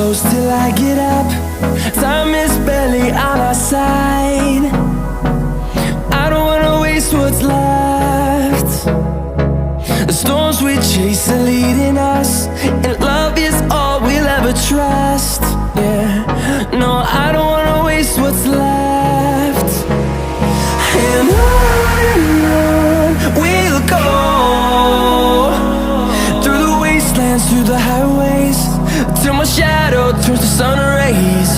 close till I get up. Time is barely on our side. I don't wanna waste what's left. The storms we chase are leading us, and love is all we'll ever trust. Yeah, no, I don't wanna waste what's left. And on we'll go, through the wastelands, through the highways, till my shadow turns to sun rays.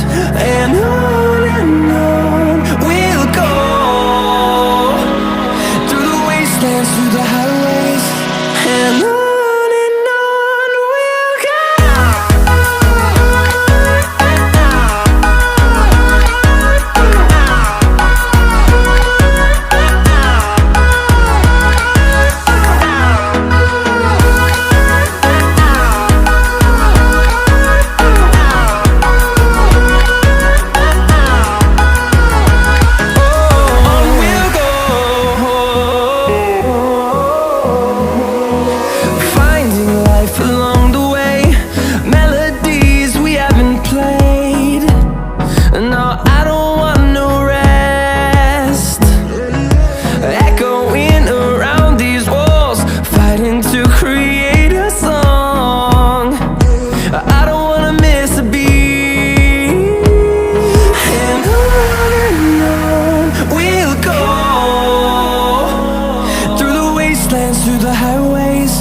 And on we'll go, through the wastelands, through the highways, and on. Through the highways,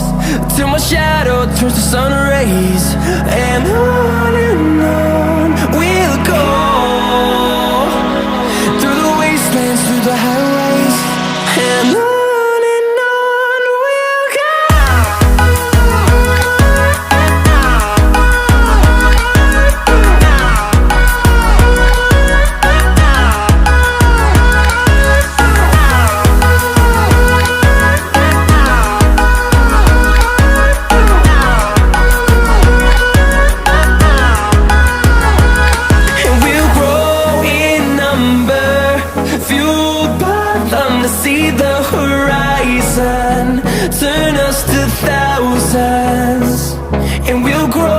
till my shadow turns to sun rays. And on we'll go, through the wastelands, through the highways, and on we'll go. See the horizon turn us to thousands, and we'll grow